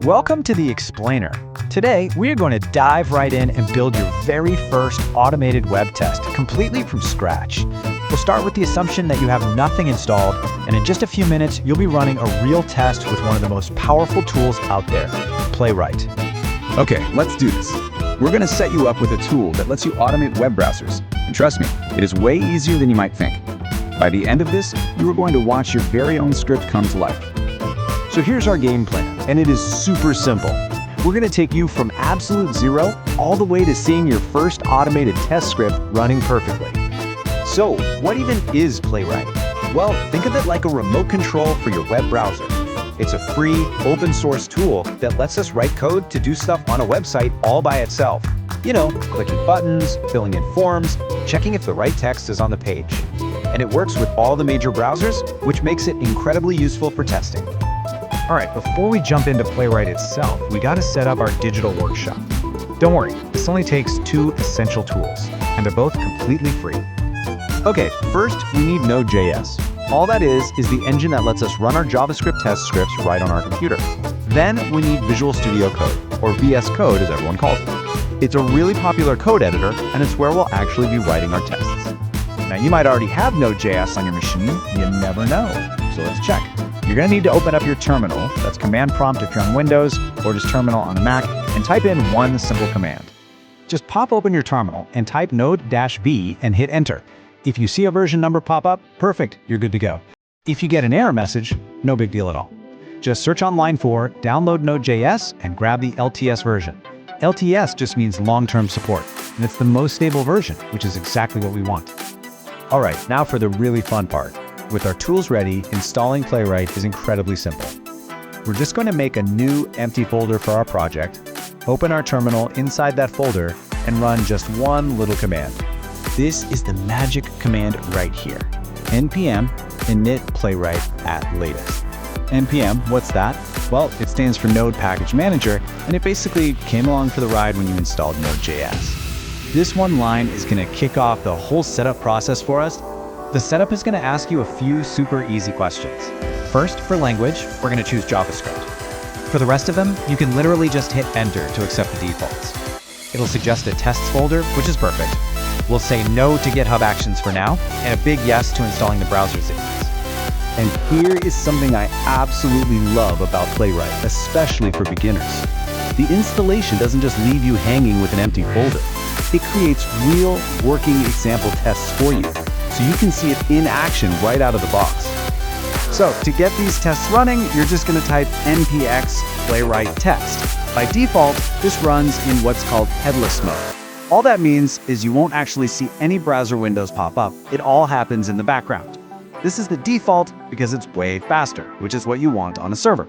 Welcome to the Explainer. Today, we are going to dive right in and build your very first automated web test completely from scratch. We'll start with the assumption that you have nothing installed, and in just a few minutes, you'll be running a real test with one of the most powerful tools out there, Playwright. Okay, let's do this. We're going to set you up with a tool that lets you automate web browsers. And trust me, it is way easier than you might think. By the end of this, you are going to watch your very own script come to life. So here's our game plan, and it is super simple. We're going to take you from absolute zero all the way to seeing your first automated test script running perfectly. So, what even is Playwright? Well, think of it like a remote control for your web browser. It's a free, open source tool that lets us write code to do stuff on a website all by itself. You know, clicking buttons, filling in forms, checking if the right text is on the page. And it works with all the major browsers, which makes it incredibly useful for testing. All right, before we jump into Playwright itself, we got to set up our digital workshop. Don't worry, this only takes two essential tools, and they're both completely free. Okay, first we need Node.js. All that is the engine that lets us run our JavaScript test scripts right on our computer. Then we need Visual Studio Code, or VS Code as everyone calls it. It's a really popular code editor, and it's where we'll actually be writing our tests. Now you might already have Node.js on your machine, you never know, so let's check. You're going to need to open up your terminal, that's Command Prompt if you're on Windows, or just Terminal on a Mac, and type in one simple command. Just pop open your terminal and type Node-V and hit Enter. If you see a version number pop up, perfect, you're good to go. If you get an error message, no big deal at all. Just search online for download Node.js and grab the LTS version. LTS just means long-term support, and it's the most stable version, which is exactly what we want. All right, now for the really fun part. With our tools ready, installing Playwright is incredibly simple. We're just going to make a new empty folder for our project, open our terminal inside that folder, and run just one little command. This is the magic command right here. npm init playwright at latest. npm, what's that? Well, it stands for Node Package Manager, and it basically came along for the ride when you installed Node.js. This one line is going to kick off the whole setup process for us. The setup is going to ask you a few super easy questions. First, for language, we're going to choose JavaScript. For the rest of them, you can literally just hit Enter to accept the defaults. It'll suggest a tests folder, which is perfect. We'll say no to GitHub Actions for now, and a big yes to installing the browser zippers. And here is something I absolutely love about Playwright, especially for beginners. The installation doesn't just leave you hanging with an empty folder. It creates real, working example tests for you, so you can see it in action right out of the box. So to get these tests running, you're just going to type npx playwright test. By default, this runs in what's called headless mode. All that means is you won't actually see any browser windows pop up. It all happens in the background. This is the default because it's way faster, which is what you want on a server.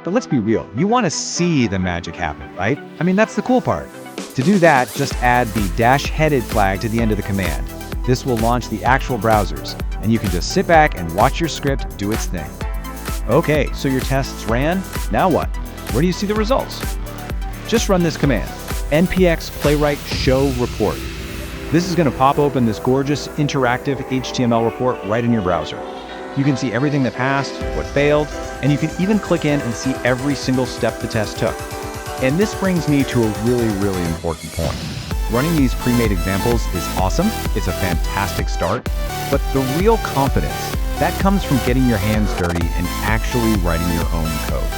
But let's be real, you want to see the magic happen, right? I mean, that's the cool part. To do that, just add the -headed flag to the end of the command. This will launch the actual browsers, and you can just sit back and watch your script do its thing. Okay, so your tests ran, now what? Where do you see the results? Just run this command, npx playwright show report. This is going to pop open this gorgeous interactive HTML report right in your browser. You can see everything that passed, what failed, and you can even click in and see every single step the test took. And this brings me to a really important point. Running these pre-made examples is awesome, it's a fantastic start, but the real confidence, that comes from getting your hands dirty and actually writing your own code.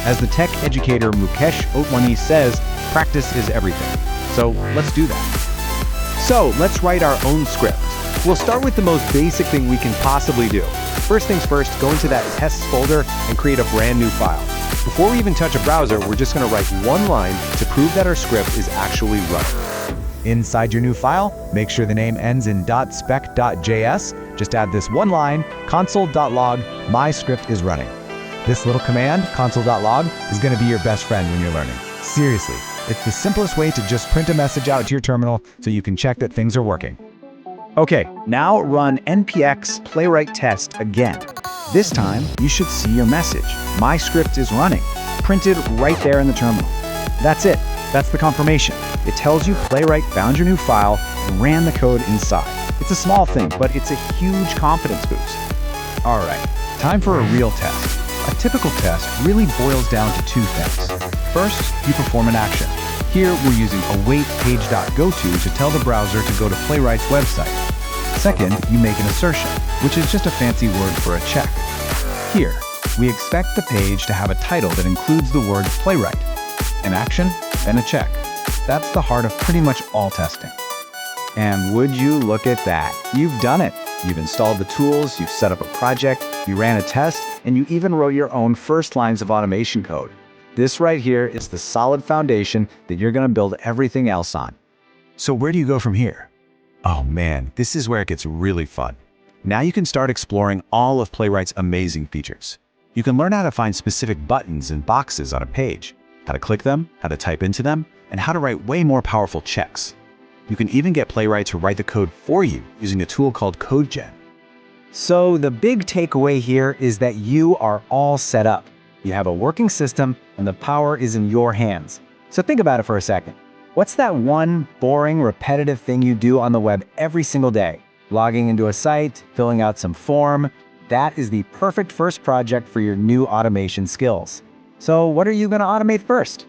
As the tech educator Mukesh Otwani says, practice is everything. So let's do that. So let's write our own script. We'll start with the most basic thing we can possibly do. First things first, go into that tests folder and create a brand new file. Before we even touch a browser, we're just going to write one line to prove that our script is actually running. Inside your new file, make sure the name ends in .spec.js. Just add this one line, console.log, my script is running. This little command, console.log, is going to be your best friend when you're learning. Seriously, it's the simplest way to just print a message out to your terminal so you can check that things are working. Okay, now run npx playwright test again. This time, you should see your message, my script is running, printed right there in the terminal. That's it. That's the confirmation. It tells you Playwright found your new file and ran the code inside. It's a small thing, but it's a huge confidence boost. All right, time for a real test. A typical test really boils down to two things. First, you perform an action. Here, we're using await page.goto to tell the browser to go to Playwright's website. Second, you make an assertion, which is just a fancy word for a check. Here, we expect the page to have a title that includes the word Playwright. An action, then a check. That's the heart of pretty much all testing. And would you look at that? You've done it. You've installed the tools, you've set up a project, you ran a test, and you even wrote your own first lines of automation code. This right here is the solid foundation that you're going to build everything else on. So where do you go from here? Oh man, this is where it gets really fun. Now you can start exploring all of Playwright's amazing features. You can learn how to find specific buttons and boxes on a page, how to click them, how to type into them, and how to write way more powerful checks. You can even get Playwright to write the code for you using a tool called CodeGen. So the big takeaway here is that you are all set up. You have a working system and the power is in your hands. So think about it for a second. What's that one boring, repetitive thing you do on the web every single day? Logging into a site, filling out some form. That is the perfect first project for your new automation skills. So what are you going to automate first?